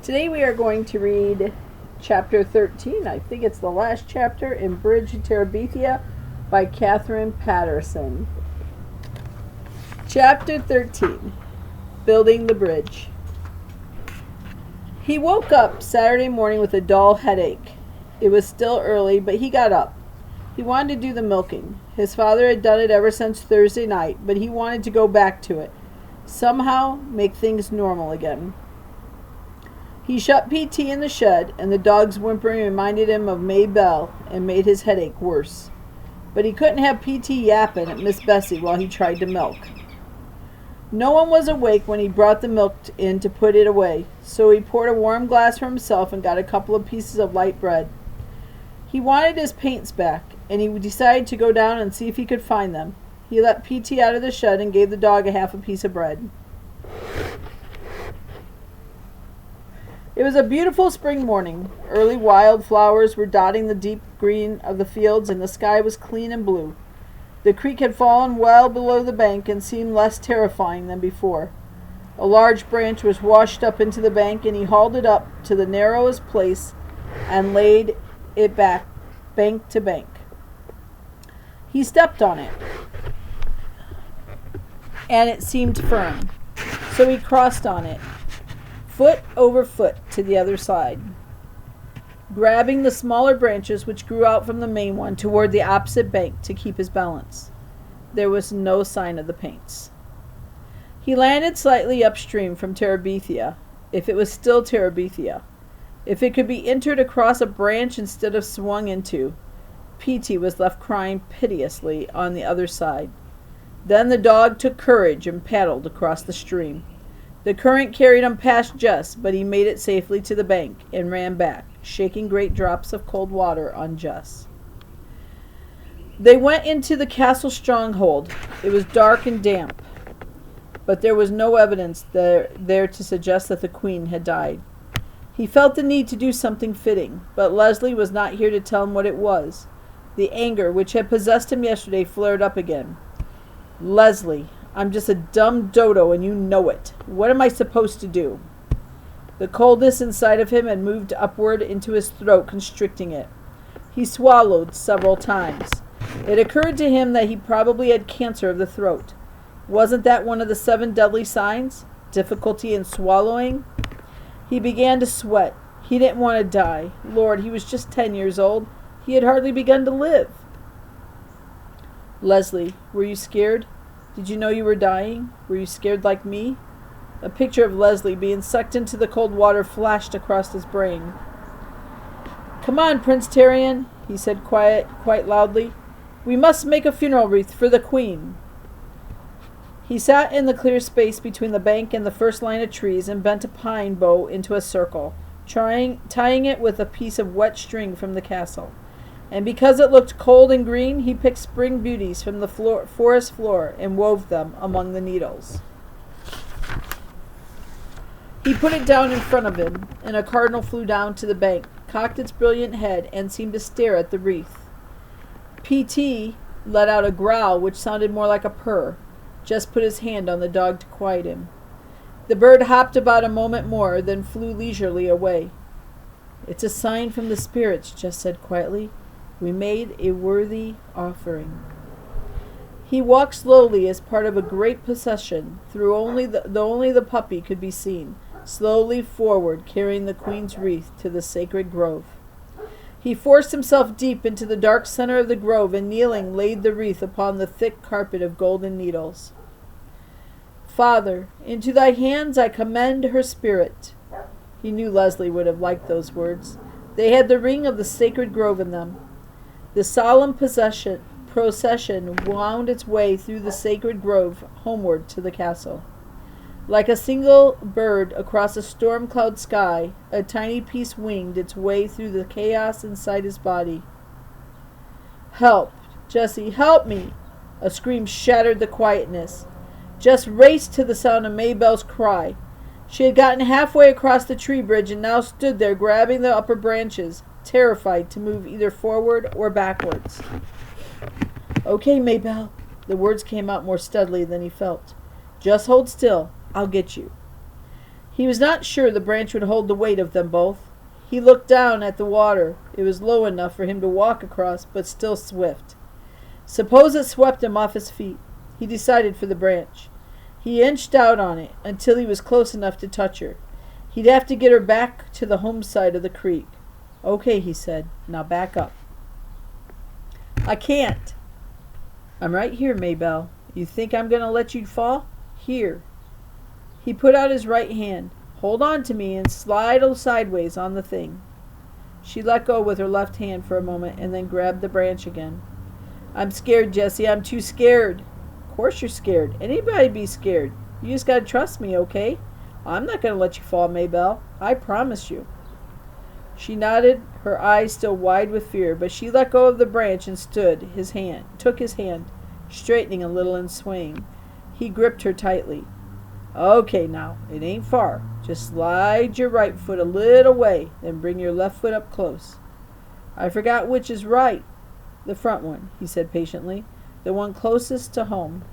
Today we are going to read chapter 13. I think it's the last chapter in Bridge to Terabithia by Catherine Patterson. Chapter 13, Building the Bridge. He woke up Saturday morning with a dull headache. It was still early, but he got up. He wanted to do the milking. His father had done it ever since Thursday night, but he wanted to go back to it. Somehow make things normal again. He shut PT in the shed, and the dog's whimpering reminded him of Maybelle and made his headache worse. But he couldn't have PT yapping at Miss Bessie while he tried to milk. No one was awake when he brought the milk in to put it away, so he poured a warm glass for himself and got a couple of pieces of light bread. He wanted his paints back, and he decided to go down and see if he could find them. He let PT out of the shed and gave the dog a half a piece of bread. It was a beautiful spring morning. Early wild flowers were dotting the deep green of the fields, and the sky was clean and blue. The creek had fallen well below the bank and seemed less terrifying than before. A large branch was washed up into the bank, and he hauled it up to the narrowest place and laid it back, bank to bank. He stepped on it, and it seemed firm, so he crossed on it, foot over foot to the other side, grabbing the smaller branches which grew out from the main one toward the opposite bank to keep his balance. There was no sign of the paints. He landed slightly upstream from Terabithia, if it was still Terabithia. If it could be entered across a branch instead of swung into, PT was left crying piteously on the other side. Then the dog took courage and paddled across the stream. The current carried him past Jess, but he made it safely to the bank and ran back, shaking great drops of cold water on Jess. They went into the castle stronghold. It was dark and damp, but there was no evidence there to suggest that the queen had died. He felt the need to do something fitting, but Leslie was not here to tell him what it was. The anger which had possessed him yesterday flared up again. Leslie, I'm just a dumb dodo and you know it. What am I supposed to do? The coldness inside of him had moved upward into his throat, constricting it. He swallowed several times. It occurred to him that he probably had cancer of the throat. Wasn't that one of the 7 deadly signs? Difficulty in swallowing? He began to sweat. He didn't want to die. Lord, he was just 10 years old. He had hardly begun to live. Leslie, were you scared? Did you know you were dying? Were you scared like me? A picture of Leslie being sucked into the cold water flashed across his brain. Come on, Prince Terrian, he said quite loudly. We must make a funeral wreath for the Queen. He sat in the clear space between the bank and the first line of trees and bent a pine bow into a circle, tying it with a piece of wet string from the castle. And because it looked cold and green, he picked spring beauties from the forest floor and wove them among the needles. He put it down in front of him, and a cardinal flew down to the bank, cocked its brilliant head, and seemed to stare at the wreath. PT let out a growl which sounded more like a purr. Just put his hand on the dog to quiet him. The bird hopped about a moment more, then flew leisurely away. It's a sign from the spirits, Jess said quietly. We made a worthy offering. He walked slowly as part of a great procession, through only the puppy could be seen, slowly forward, carrying the Queen's wreath to the sacred grove. He forced himself deep into the dark center of the grove and, kneeling, laid the wreath upon the thick carpet of golden needles. Father, into thy hands I commend her spirit. He knew Leslie would have liked those words. They had the ring of the sacred grove in them. The solemn procession wound its way through the sacred grove homeward to the castle. Like a single bird across a storm-cloud sky, a tiny piece winged its way through the chaos inside his body. Help! Jessie, help me! A scream shattered the quietness. Jess raced to the sound of Maybelle's cry. She had gotten halfway across the tree bridge and now stood there grabbing the upper branches, terrified to move either forward or backwards. Okay, Maybelle. The words came out more steadily than he felt. Just hold still. I'll get you. He was not sure the branch would hold the weight of them both. He looked down at the water. It was low enough for him to walk across, but still swift. Suppose it swept him off his feet. He decided for the branch. He inched out on it until he was close enough to touch her. He'd have to get her back to the home side of the creek. Okay, he said. Now back up. I can't. I'm right here, Maybelle. You think I'm going to let you fall? Here. He put out his right hand. Hold on to me and slide sideways on the thing. She let go with her left hand for a moment and then grabbed the branch again. I'm scared, Jessie. I'm too scared. Of course you're scared. Anybody be scared. You just got to trust me, okay? I'm not going to let you fall, Maybelle. I promise you. She nodded, her eyes still wide with fear, but she let go of the branch and took his hand, straightening a little and swaying. He gripped her tightly. Okay, now, it ain't far. Just slide your right foot a little way, then bring your left foot up close. I forgot which is right. The front one, he said patiently. The one closest to home.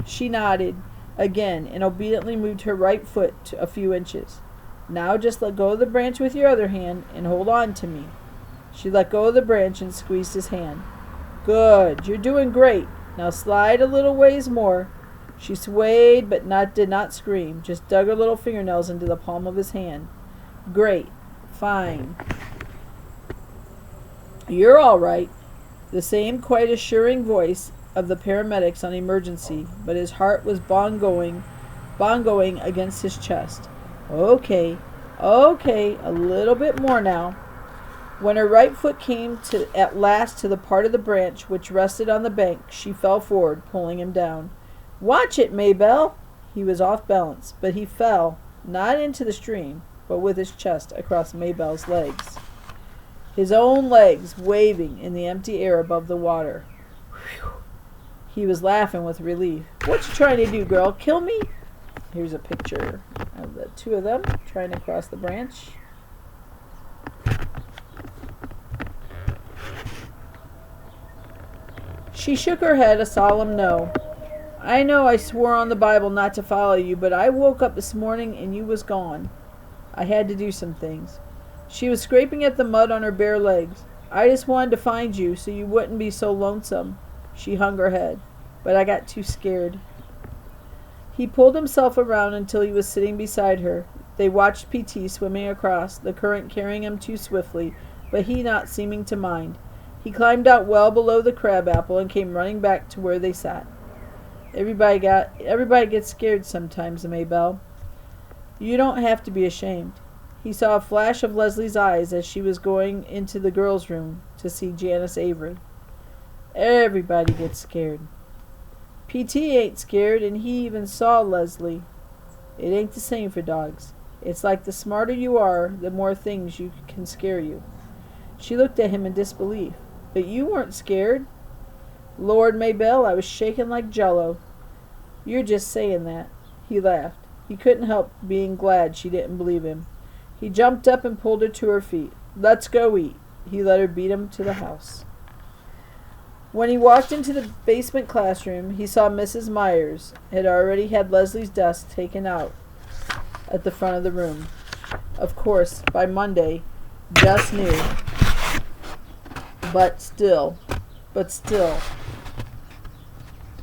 She nodded again and obediently moved her right foot a few inches. Now just let go of the branch with your other hand and hold on to me. She let go of the branch and squeezed his hand. Good, you're doing great. Now slide a little ways more. She swayed but did not scream, just dug her little fingernails into the palm of his hand. Great. Fine. You're all right. The same quite assuring voice of the paramedics on emergency, but his heart was bongoing against his chest. Okay, a little bit more now. When her right foot came at last to the part of the branch which rested on the bank, she fell forward, pulling him down. Watch it, Maybelle! He was off balance, but he fell, not into the stream, but with his chest across Maybelle's legs. His own legs waving in the empty air above the water. Whew. He was laughing with relief. What you trying to do, girl? Kill me? Here's a picture of the two of them trying to cross the branch. She shook her head, a solemn no. I know I swore on the Bible not to follow you, but I woke up this morning and you was gone. I had to do some things. She was scraping at the mud on her bare legs. I just wanted to find you so you wouldn't be so lonesome. She hung her head, but I got too scared. He pulled himself around until he was sitting beside her. They watched P.T. swimming across, the current carrying him too swiftly, but he not seeming to mind. He climbed out well below the crabapple and came running back to where they sat. Everybody gets scared sometimes, Maybelle. You don't have to be ashamed. He saw a flash of Leslie's eyes as she was going into the girls' room to see Janice Avery. Everybody gets scared. P.T. ain't scared, and he even saw Leslie. It ain't the same for dogs. It's like the smarter you are, the more things you can scare you. She looked at him in disbelief. But you weren't scared. Lord, Maybelle, I was shaking like jello. You're just saying that. He laughed. He couldn't help being glad she didn't believe him. He jumped up and pulled her to her feet. Let's go eat. He let her beat him to the house. When he walked into the basement classroom, he saw Mrs. Myers had already had Leslie's desk taken out at the front of the room. Of course, by Monday, Gus knew. But still.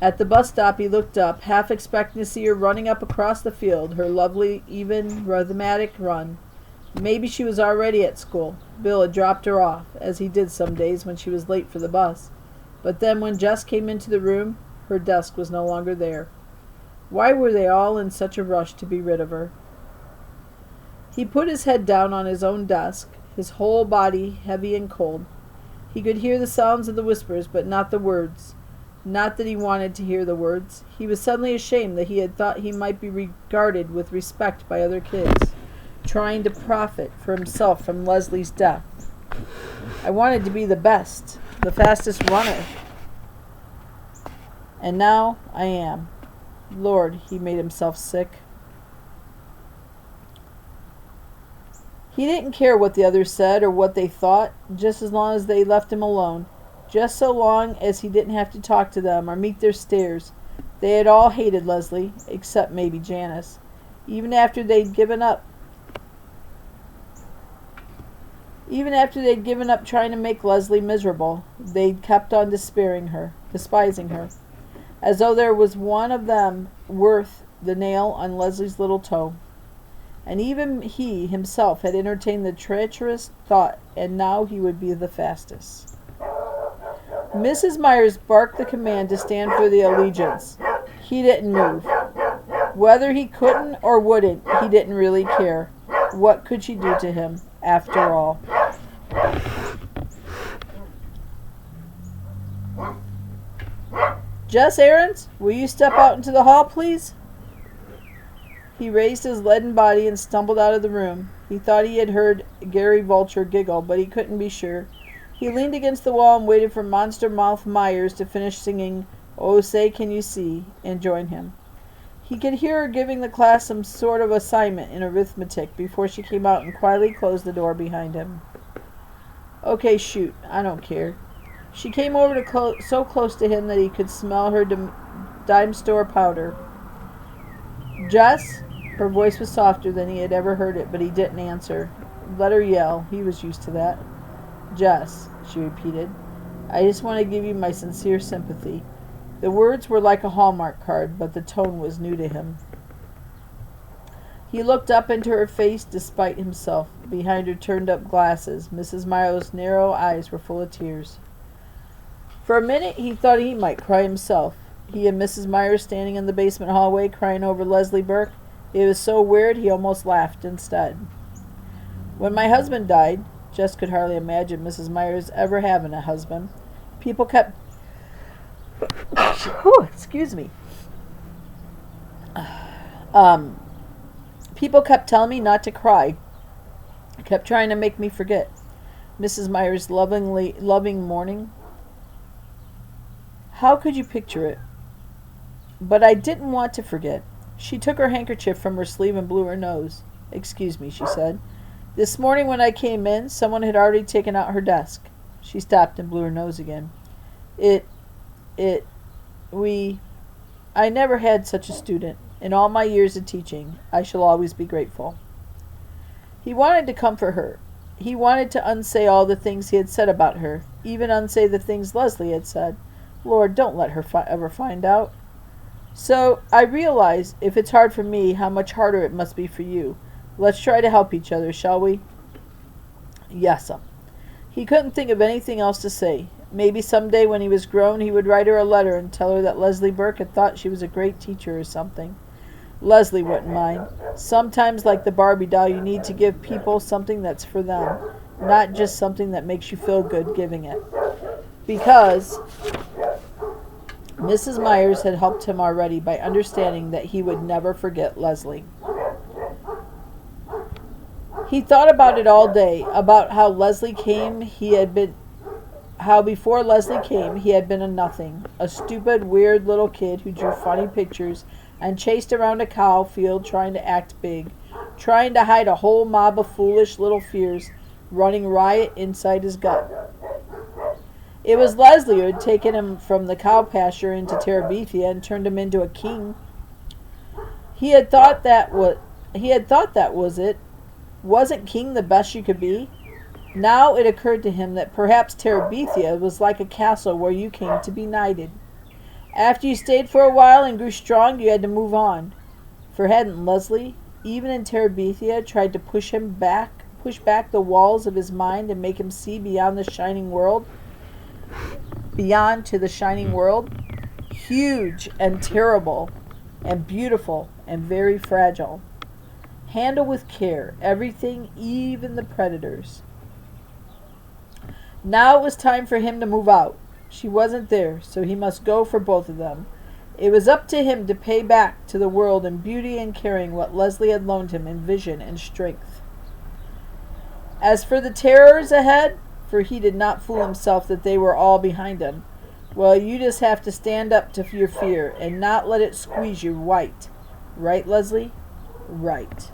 At the bus stop, he looked up, half expecting to see her running up across the field, her lovely, even, rhythmic run. Maybe she was already at school. Bill had dropped her off, as he did some days when she was late for the bus. But then when Jess came into the room, her desk was no longer there. Why were they all in such a rush to be rid of her? He put his head down on his own desk, his whole body heavy and cold. He could hear the sounds of the whispers, but not the words. Not that he wanted to hear the words. He was suddenly ashamed that he had thought he might be regarded with respect by other kids, trying to profit for himself from Leslie's death. I wanted to be the best, the fastest runner. And now I am. Lord, he made himself sick. He didn't care what the others said or what they thought, just as long as they left him alone. Just so long as he didn't have to talk to them or meet their stares. They had all hated Leslie, except maybe Janice. Even after they'd given up trying to make Leslie miserable, they'd kept on despising her, as though there was one of them worth the nail on Leslie's little toe. And even he himself had entertained the treacherous thought, and now he would be the fastest. Mrs. Myers barked the command to stand for the allegiance. He didn't move. Whether he couldn't or wouldn't, he didn't really care. What could she do to him, after all? Jess Aarons, will you step out into the hall, please? He raised his leaden body and stumbled out of the room. He thought he had heard Gary Vulture giggle, but he couldn't be sure. He leaned against the wall and waited for Monster Mouth Myers to finish singing "Oh, Say Can You See" and join him. He could hear her giving the class some sort of assignment in arithmetic before she came out and quietly closed the door behind him. Okay, shoot. I don't care. She came over to so close to him that he could smell her dime store powder. Jess? Her voice was softer than he had ever heard it, but he didn't answer. Let her yell. He was used to that. Jess, she repeated, I just want to give you my sincere sympathy. The words were like a Hallmark card, but the tone was new to him. He looked up into her face despite himself. Behind her turned-up glasses, Mrs. Myers' narrow eyes were full of tears. For a minute he thought he might cry himself. He and Mrs. Myers standing in the basement hallway crying over Leslie Burke. It was so weird he almost laughed instead. When my husband died, Jess could hardly imagine Mrs. Myers ever having a husband. People kept excuse me. People kept telling me not to cry. Kept trying to make me forget. Mrs. Myers' loving mourning. How could you picture it? But I didn't want to forget. She took her handkerchief from her sleeve and blew her nose. Excuse me, she said. This morning when I came in, someone had already taken out her desk. She stopped and blew her nose again. I never had such a student. In all my years of teaching, I shall always be grateful. He wanted to comfort her. He wanted to unsay all the things he had said about her, even unsay the things Leslie had said. Lord, don't let her ever find out. So I realize, if it's hard for me, how much harder it must be for you. Let's try to help each other, shall we? Yes'm. He couldn't think of anything else to say. Maybe someday when he was grown he would write her a letter and tell her that Leslie Burke had thought she was a great teacher or something. Leslie wouldn't mind. Sometimes, like the Barbie doll, you need to give people something that's for them, not just something that makes you feel good giving it. Because Mrs. Myers had helped him already by understanding that he would never forget Leslie. He thought about it all day, about how before Leslie came, he had been a nothing, a stupid, weird little kid who drew funny pictures and chased around a cow field trying to act big, trying to hide a whole mob of foolish little fears running riot inside his gut. It was Leslie who had taken him from the cow pasture into Terabithia and turned him into a king. He had thought that was it. Wasn't king the best you could be? Now it occurred to him that perhaps Terabithia was like a castle where you came to be knighted. After you stayed for a while and grew strong, you had to move on. For hadn't Leslie, even in Terabithia, tried to push back the walls of his mind and make him see beyond to the shining world, huge and terrible and beautiful and very fragile. Handle with care everything, even the predators. Now it was time for him to move out. She wasn't there, so he must go for both of them. It was up to him to pay back to the world in beauty and caring what Leslie had loaned him in vision and strength. As for the terrors ahead, for he did not fool himself that they were all behind him, well, you just have to stand up to your fear and not let it squeeze you white. Right, Leslie? Right.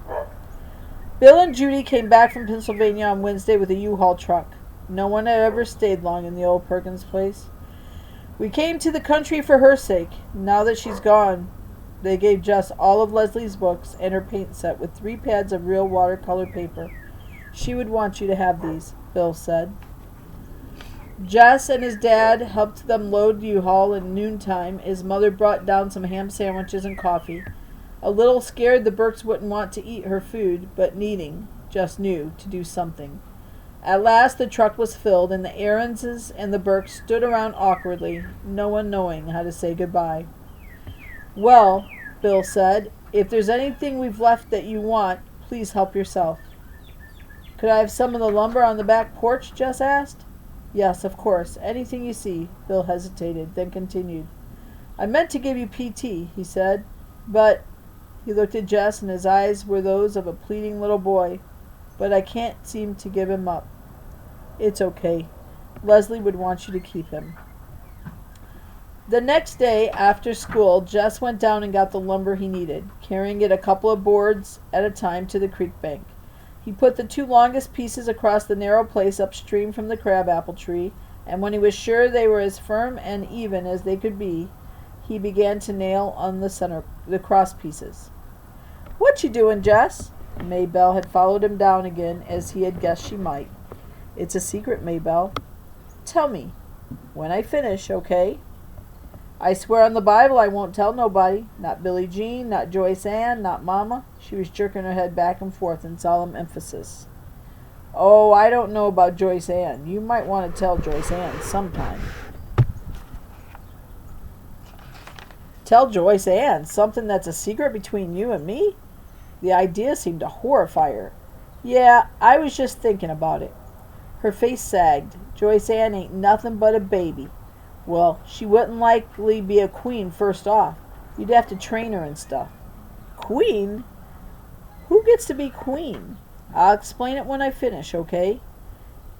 Bill and Judy came back from Pennsylvania on Wednesday with a U-Haul truck. No one had ever stayed long in the old Perkins place. We came to the country for her sake. Now that she's gone, They gave Jess all of Leslie's books and her paint set with 3 pads of real watercolor paper. She would want you to have these, Bill said. Jess and his dad helped them load U-Haul in noontime. His mother brought down some ham sandwiches and coffee. A little scared the Burkes wouldn't want to eat her food, but needing, Jess knew, to do something. At last the truck was filled, and the Aaronses and the Burkes stood around awkwardly, no one knowing how to say goodbye. Well, Bill said, if there's anything we've left that you want, please help yourself. Could I have some of the lumber on the back porch? Jess asked. Yes, of course. Anything you see. Bill hesitated, then continued. I meant to give you PT, he said, but... He looked at Jess, and his eyes were those of a pleading little boy. But I can't seem to give him up. It's okay. Leslie would want you to keep him. The next day, after school, Jess went down and got the lumber he needed, carrying it a couple of boards at a time to the creek bank. He put the 2 longest pieces across the narrow place upstream from the crabapple tree, and when he was sure they were as firm and even as they could be, he began to nail on the cross pieces. What you doing, Jess? Maybelle had followed him down again, as he had guessed she might. It's a secret, Maybelle. Tell me. When I finish, okay? I swear on the Bible I won't tell nobody. Not Billie Jean, not Joyce Ann, not Mama. She was jerking her head back and forth in solemn emphasis. Oh, I don't know about Joyce Ann. You might want to tell Joyce Ann sometime. Tell Joyce Ann something that's a secret between you and me? The idea seemed to horrify her. Yeah, I was just thinking about it. Her face sagged. Joyce Ann ain't nothing but a baby. Well, she wouldn't likely be a queen first off. You'd have to train her and stuff. Queen? Who gets to be queen? I'll explain it when I finish, okay?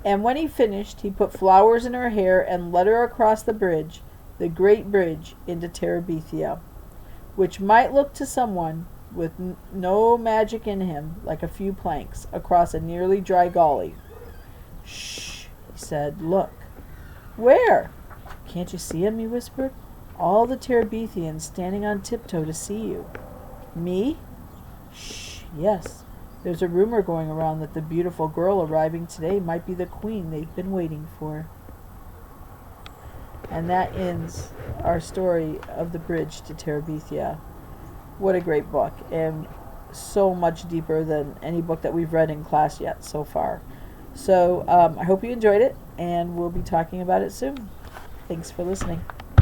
And when he finished, he put flowers in her hair and led her across the bridge, the great bridge, into Terabithia, which might look to someone with no magic in him like a few planks across a nearly dry gully. Shh, he said. Look. Where? Can't you see him? He whispered. All the Terabithians standing on tiptoe to see you. Me? Shh, yes. There's a rumor going around that the beautiful girl arriving today might be the queen they've been waiting for. And that ends our story of the bridge to Terabithia. What a great book, and so much deeper than any book that we've read in class yet so far. So I hope you enjoyed it, and we'll be talking about it soon. Thanks for listening.